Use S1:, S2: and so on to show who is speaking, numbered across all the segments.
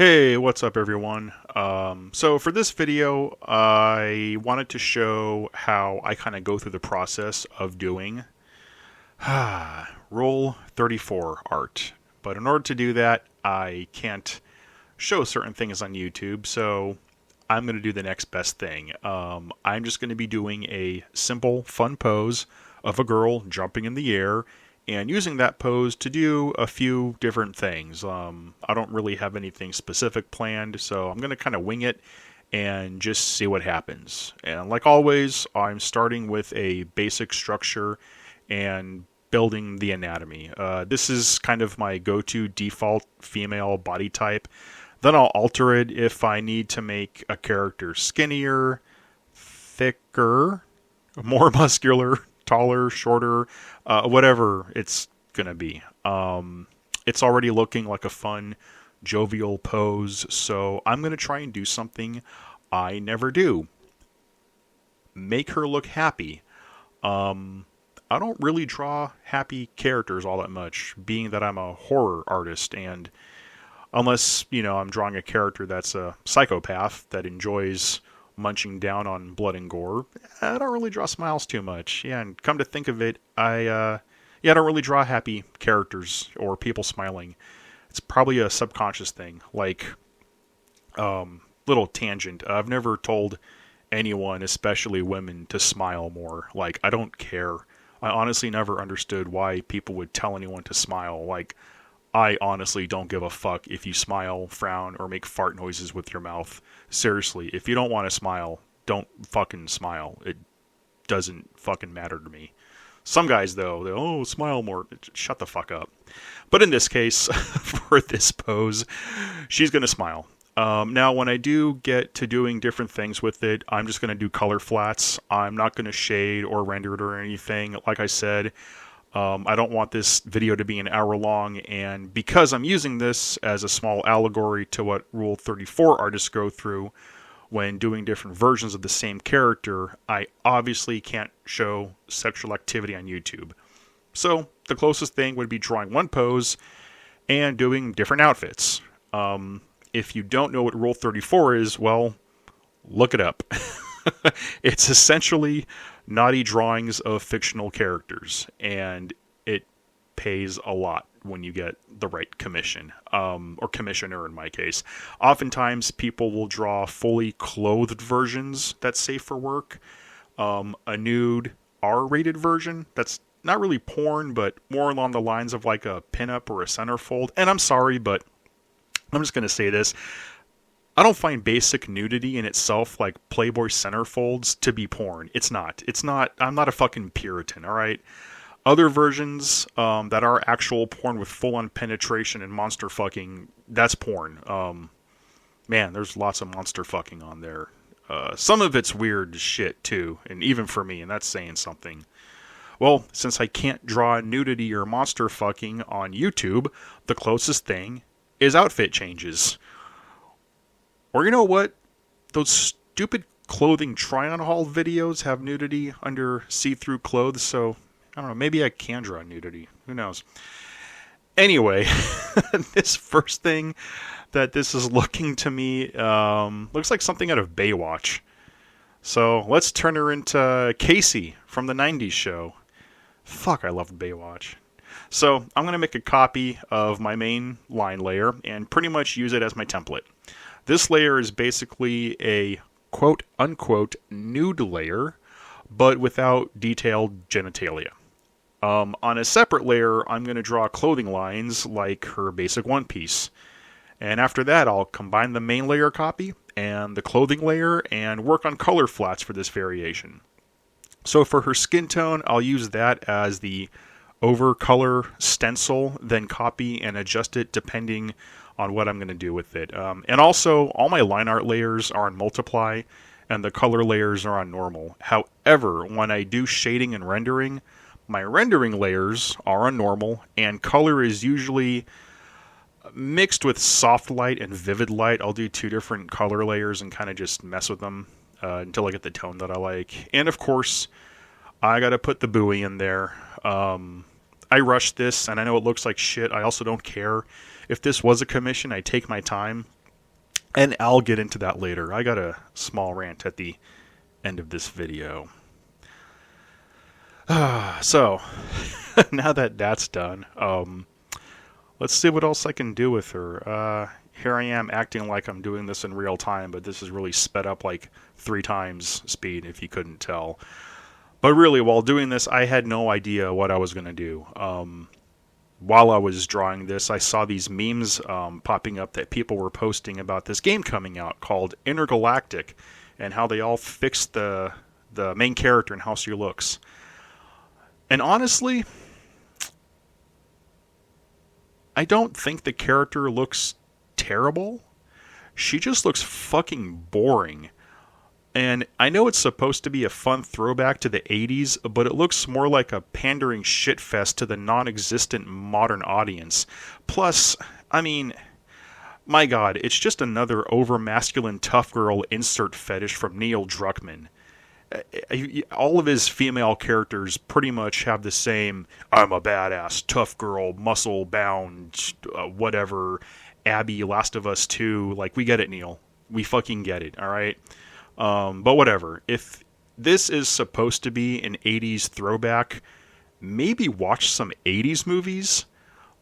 S1: Hey, what's up everyone? So for this video, I wanted to show how I kind of go through the process of doing Rule 34 art. But in order to do that, I can't show certain things on YouTube, so I'm going to do the next best thing. I'm just going to be doing a simple, fun pose of a girl jumping in the air and using that pose to do a few different things. I don't really have anything specific planned, so I'm going to kind of wing it and just see what happens. And like always, I'm starting with a basic structure and building the anatomy. This is kind of my go-to default female body type. Then I'll alter it if I need to make a character skinnier, thicker, more muscular, taller, shorter, whatever it's gonna be. It's already looking like a fun, jovial pose, so I'm gonna try and do something I never do. Make her look happy. I don't really draw happy characters all that much, being that I'm a horror artist, and unless, I'm drawing a character that's a psychopath that enjoys munching down on blood and gore, I don't really draw smiles too much. Yeah, and come to think of it, I don't really draw happy characters or people smiling. It's probably a subconscious thing. Like, little tangent. I've never told anyone, especially women, to smile more. Like, I don't care. I honestly never understood why people would tell anyone to smile. Like, I honestly don't give a fuck if you smile, frown, or make fart noises with your mouth. Seriously, if you don't want to smile, don't fucking smile. It doesn't fucking matter to me. Some guys, though, smile more. Shut the fuck up. But in this case, for this pose, she's going to smile. Now, when I do get to doing different things with it, I'm just going to do color flats. I'm not going to shade or render it or anything. Like I said, I don't want this video to be an hour long, and because I'm using this as a small allegory to what Rule 34 artists go through when doing different versions of the same character, I obviously can't show sexual activity on YouTube. So the closest thing would be drawing one pose and doing different outfits. If you don't know what Rule 34 is, well, look it up. It's essentially naughty drawings of fictional characters, and it pays a lot when you get the right commission, or commissioner in my case. Oftentimes, people will draw fully clothed versions that's safe for work, a nude R-rated version that's not really porn, but more along the lines of like a pinup or a centerfold. And I'm sorry, but I'm just going to say this. I don't find basic nudity in itself, like Playboy centerfolds, to be porn. It's not. I'm not a fucking Puritan, alright? Other versions that are actual porn with full-on penetration and monster fucking, that's porn. Man, there's lots of monster fucking on there. Some of it's weird shit, too, and even for me, and that's saying something. Well, since I can't draw nudity or monster fucking on YouTube, the closest thing is outfit changes. Or you know what? Those stupid clothing try-on haul videos have nudity under see-through clothes, so I don't know, maybe I can draw nudity. Who knows? Anyway, this first thing that this is looking to me looks like something out of Baywatch. So let's turn her into Casey from the 90s show. Fuck, I loved Baywatch. So I'm going to make a copy of my main line layer and pretty much use it as my template. This layer is basically a quote-unquote nude layer, but without detailed genitalia. On a separate layer, I'm going to draw clothing lines like her basic one piece. And after that, I'll combine the main layer copy and the clothing layer and work on color flats for this variation. So for her skin tone, I'll use that as the overcolor stencil, then copy and adjust it depending on what I'm going to do with it. And also, all my line art layers are on multiply, and the color layers are on normal. However, when I do shading and rendering, my rendering layers are on normal, and color is usually mixed with soft light and vivid light. I'll do two different color layers and kind of just mess with them until I get the tone that I like. And of course, I got to put the buoy in there. I rushed this, and I know it looks like shit. I also don't care. If this was a commission, I'd take my time. And I'll get into that later. I got a small rant at the end of this video. So, now that that's done, let's see what else I can do with her. Here I am acting like I'm doing this in real time, but this is really sped up like 3 times speed, if you couldn't tell. But really, while doing this, I had no idea what I was going to do. While I was drawing this, I saw these memes popping up that people were posting about this game coming out called Intergalactic, and how they all fixed the main character and how she looks. And honestly, I don't think the character looks terrible. She just looks fucking boring. And I know it's supposed to be a fun throwback to the 80s, but it looks more like a pandering shitfest to the non-existent modern audience. Plus, I mean, my god, it's just another over-masculine tough girl insert fetish from Neil Druckmann. All of his female characters pretty much have the same I'm a badass, tough girl, muscle-bound, whatever, Abby, Last of Us 2, like, we get it, Neil. We fucking get it, alright? But whatever. If this is supposed to be an 80s throwback, maybe watch some 80s movies.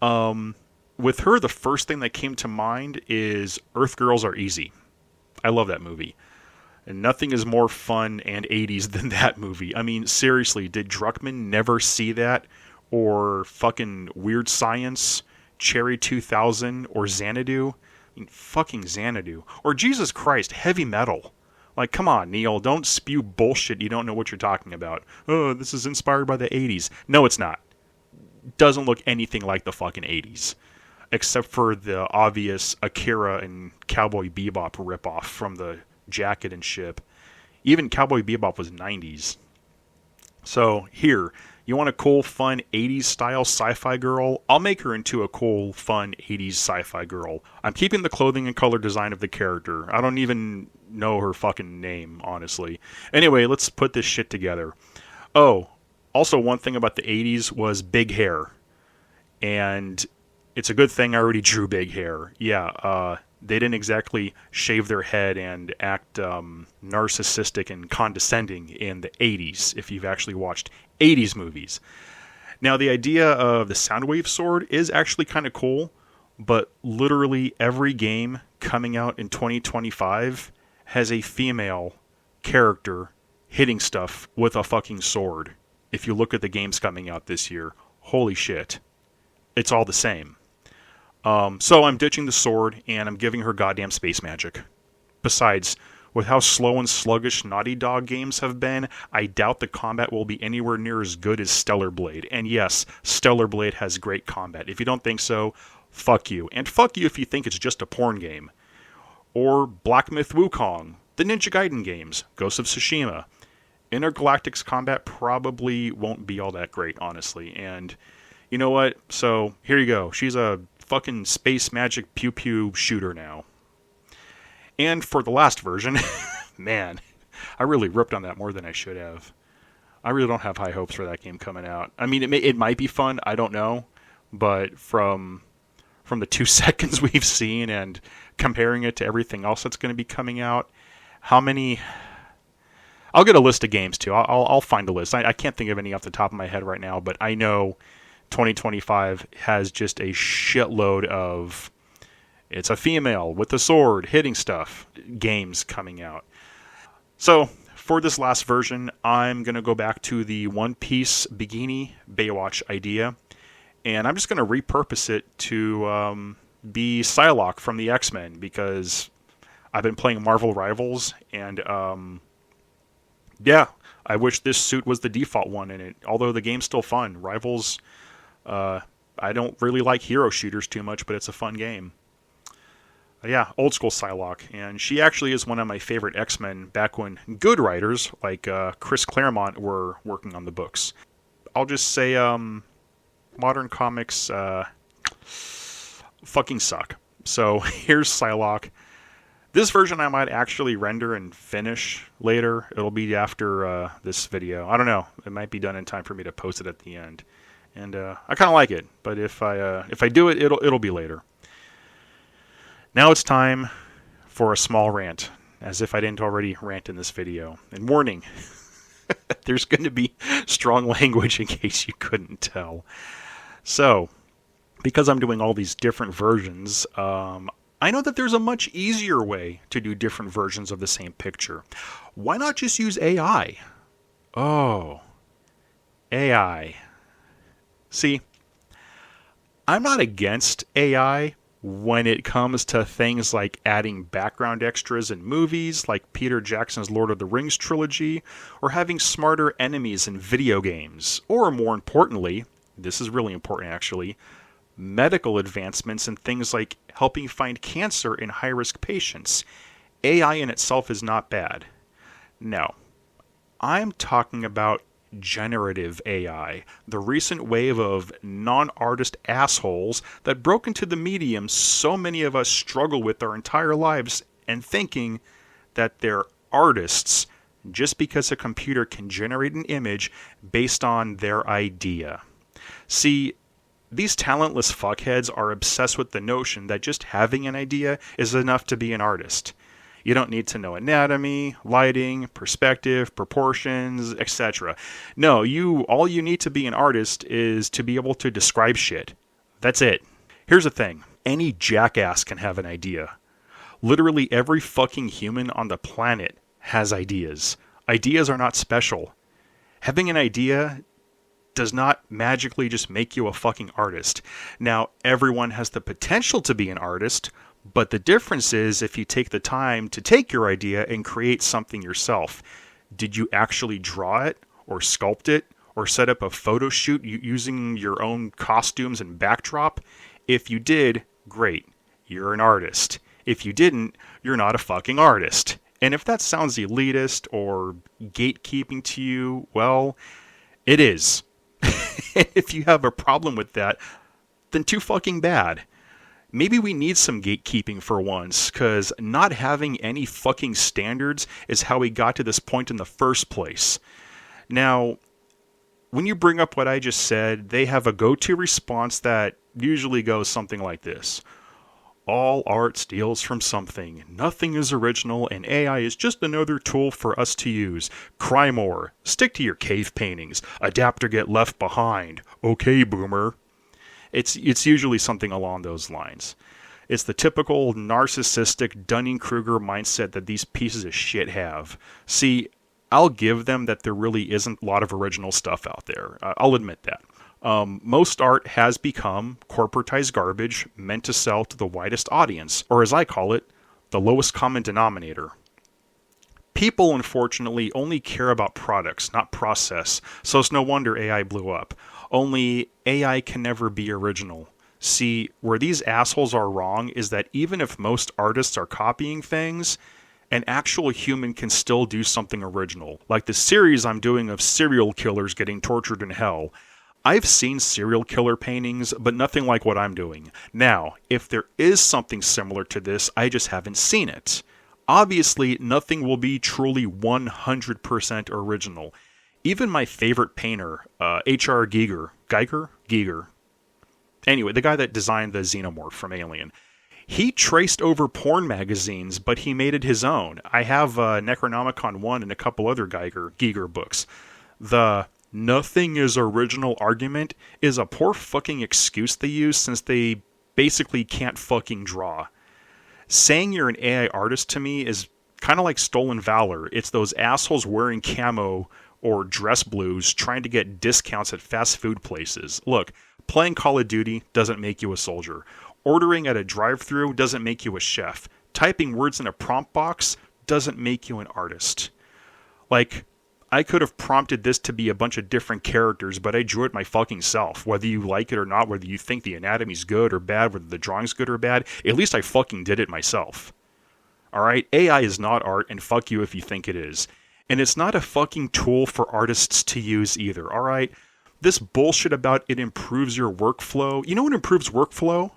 S1: With her, the first thing that came to mind is Earth Girls Are Easy. I love that movie. And nothing is more fun and 80s than that movie. I mean, seriously, did Druckmann never see that? Or fucking Weird Science, Cherry 2000, or Xanadu? I mean, fucking Xanadu. Or Jesus Christ, Heavy Metal. Like, come on, Neil, don't spew bullshit you don't know what you're talking about. Oh, this is inspired by the 80s. No, it's not. Doesn't look anything like the fucking 80s. Except for the obvious Akira and Cowboy Bebop ripoff from the jacket and ship. Even Cowboy Bebop was 90s. So, here, you want a cool, fun 80s style sci-fi girl? I'll make her into a cool, fun 80s sci-fi girl. I'm keeping the clothing and color design of the character. I don't even know her fucking name, honestly. Anyway, let's put this shit together. Oh, also one thing about the 80s was big hair. And it's a good thing I already drew big hair. Yeah, they didn't exactly shave their head and act narcissistic and condescending in the 80s, if you've actually watched 80s movies. Now, the idea of the Soundwave sword is actually kind of cool, but literally every game coming out in 2025 has a female character hitting stuff with a fucking sword. If you look at the games coming out this year, holy shit. It's all the same. So I'm ditching the sword, and I'm giving her goddamn space magic. Besides, with how slow and sluggish Naughty Dog games have been, I doubt the combat will be anywhere near as good as Stellar Blade. And yes, Stellar Blade has great combat. If you don't think so, fuck you. And fuck you if you think it's just a porn game. Or Black Myth Wukong, the Ninja Gaiden games, Ghost of Tsushima. Intergalactic's combat probably won't be all that great, honestly. And you know what? So, here you go. She's a fucking space magic pew-pew shooter now. And for the last version, man, I really ripped on that more than I should have. I really don't have high hopes for that game coming out. I mean, it might be fun, I don't know, but from the 2 seconds we've seen and comparing it to everything else that's going to be coming out, how many... I'll get a list of games, too. I'll find a list. I can't think of any off the top of my head right now, but I know 2025 has just a shitload of it's a female with a sword hitting stuff games coming out. So for this last version, I'm going to go back to the One Piece bikini Baywatch idea, and I'm just going to repurpose it to be Psylocke from the X-Men, because I've been playing Marvel Rivals, and yeah, I wish this suit was the default one in it, although the game's still fun. Rivals... I don't really like hero shooters too much, but it's a fun game. Yeah, old school Psylocke, and she actually is one of my favorite X-Men back when good writers like Chris Claremont were working on the books. I'll just say modern comics fucking suck. So here's Psylocke. This version I might actually render and finish later. It'll be after this video. I don't know. It might be done in time for me to post it at the end. And I kind of like it, but if I do it, it'll be later. Now it's time for a small rant, as if I didn't already rant in this video. And warning, there's going to be strong language in case you couldn't tell. So, because I'm doing all these different versions, I know that there's a much easier way to do different versions of the same picture. Why not just use AI? Oh, AI. See, I'm not against AI when it comes to things like adding background extras in movies like Peter Jackson's Lord of the Rings trilogy, or having smarter enemies in video games, or more importantly, this is really important actually, medical advancements in things like helping find cancer in high-risk patients. AI in itself is not bad. No, I'm talking about generative AI, the recent wave of non-artist assholes that broke into the medium so many of us struggle with our entire lives, and thinking that they're artists just because a computer can generate an image based on their idea. See, these talentless fuckheads are obsessed with the notion that just having an idea is enough to be an artist. You don't need to know anatomy, lighting, perspective, proportions, etc. No, all you need to be an artist is to be able to describe shit. That's it. Here's the thing. Any jackass can have an idea. Literally every fucking human on the planet has ideas. Ideas are not special. Having an idea does not magically just make you a fucking artist. Now, everyone has the potential to be an artist, but the difference is if you take the time to take your idea and create something yourself. Did you actually draw it, or sculpt it, or set up a photo shoot using your own costumes and backdrop? If you did, great. You're an artist. If you didn't, you're not a fucking artist. And if that sounds elitist or gatekeeping to you, well, it is. And if you have a problem with that, then too fucking bad. Maybe we need some gatekeeping for once, because not having any fucking standards is how we got to this point in the first place. Now, when you bring up what I just said, they have a go-to response that usually goes something like this. All art steals from something. Nothing is original, and AI is just another tool for us to use. Cry more. Stick to your cave paintings. Adapt or get left behind. Okay, boomer. It's usually something along those lines. It's the typical narcissistic Dunning-Kruger mindset that these pieces of shit have. See, I'll give them that there really isn't a lot of original stuff out there. I'll admit that. Most art has become corporatized garbage meant to sell to the widest audience, or as I call it, the lowest common denominator. People, unfortunately, only care about products, not process, so it's no wonder AI blew up. Only AI can never be original. See, where these assholes are wrong is that even if most artists are copying things, an actual human can still do something original. Like the series I'm doing of serial killers getting tortured in hell. I've seen serial killer paintings, but nothing like what I'm doing. Now, if there is something similar to this, I just haven't seen it. Obviously, nothing will be truly 100% original. Even my favorite painter, H.R. Giger? Anyway, the guy that designed the xenomorph from Alien. He traced over porn magazines, but he made it his own. I have Necronomicon 1 and a couple other Giger books. The nothing is original argument is a poor fucking excuse they use since they basically can't fucking draw. Saying you're an AI artist to me is kind of like stolen valor. It's those assholes wearing camo or dress blues trying to get discounts at fast food places. Look, playing Call of Duty doesn't make you a soldier. Ordering at a drive-thru doesn't make you a chef. Typing words in a prompt box doesn't make you an artist. Like, I could have prompted this to be a bunch of different characters, but I drew it my fucking self. Whether you like it or not, whether you think the anatomy's good or bad, whether the drawing's good or bad, at least I fucking did it myself. Alright? AI is not art, and fuck you if you think it is. And it's not a fucking tool for artists to use either, alright? This bullshit about it improves your workflow. You know what improves workflow?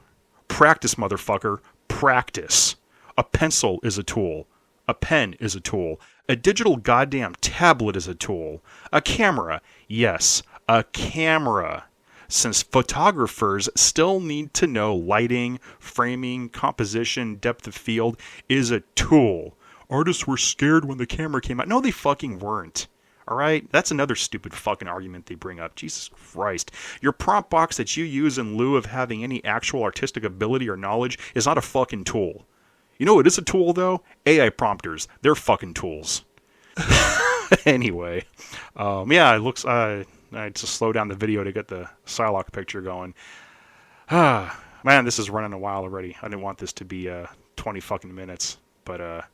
S1: Practice, motherfucker. Practice. A pencil is a tool. A pen is a tool. A digital goddamn tablet is a tool. A camera. Yes, a camera. since photographers still need to know lighting, framing, composition, depth of field is a tool. Artists were scared when the camera came out. No, they fucking weren't. Alright? That's another stupid fucking argument they bring up. Jesus Christ. Your prompt box that you use in lieu of having any actual artistic ability or knowledge is not a fucking tool. You know what is a tool, though? AI prompters. They're fucking tools. Anyway. Yeah, it looks... I had to slow down the video to get the Psylocke picture going. Man, this is running a while already. I didn't want this to be 20 fucking minutes. But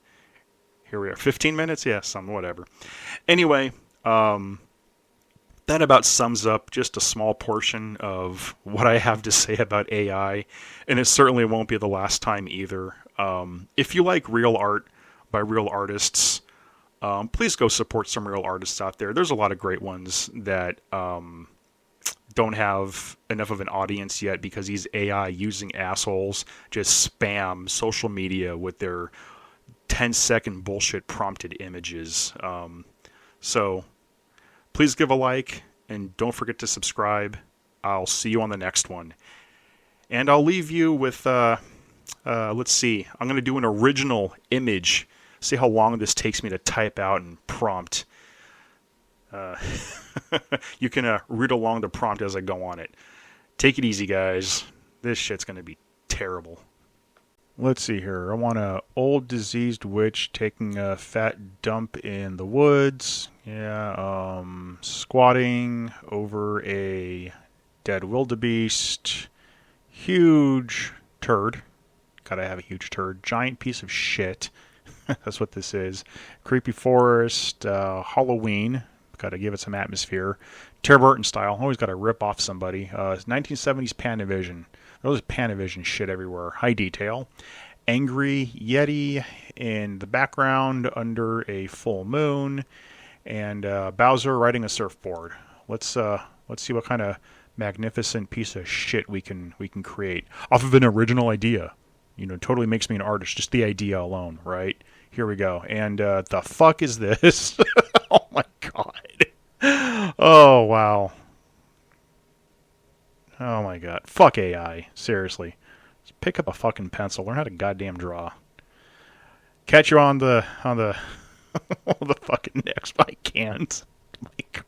S1: here we are. 15 minutes? Yeah, whatever. Anyway... that about sums up just a small portion of what I have to say about AI, and it certainly won't be the last time either. If you like real art by real artists, please go support some real artists out there. There's a lot of great ones that don't have enough of an audience yet because these AI using assholes just spam social media with their 10-second bullshit prompted images. So please give a like, and don't forget to subscribe. I'll see you on the next one. And I'll leave you with, let's see, I'm going to do an original image. See how long this takes me to type out and prompt. You can read along the prompt as I go on it. Take it easy, guys. This shit's going to be terrible. Let's see here. I want an old diseased witch taking a fat dump in the woods. Yeah, squatting over a dead wildebeest. Huge turd. Gotta have a huge turd. Giant piece of shit. That's what this is. Creepy forest. Halloween. Gotta give it some atmosphere. Tim Burton style. Always gotta rip off somebody. 1970s Panavision. Those Panavision shit everywhere. High detail. Angry Yeti in the background under a full moon. And Bowser riding a surfboard. Let's see what kind of magnificent piece of shit we can create. Off of an original idea. You know, totally makes me an artist. Just the idea alone, right? Here we go. And the fuck is this? Oh my god. Oh, wow. Oh my god. Fuck AI. Seriously. Just pick up a fucking pencil. Learn how to goddamn draw. Catch you on the on the fucking next. I can't. My god.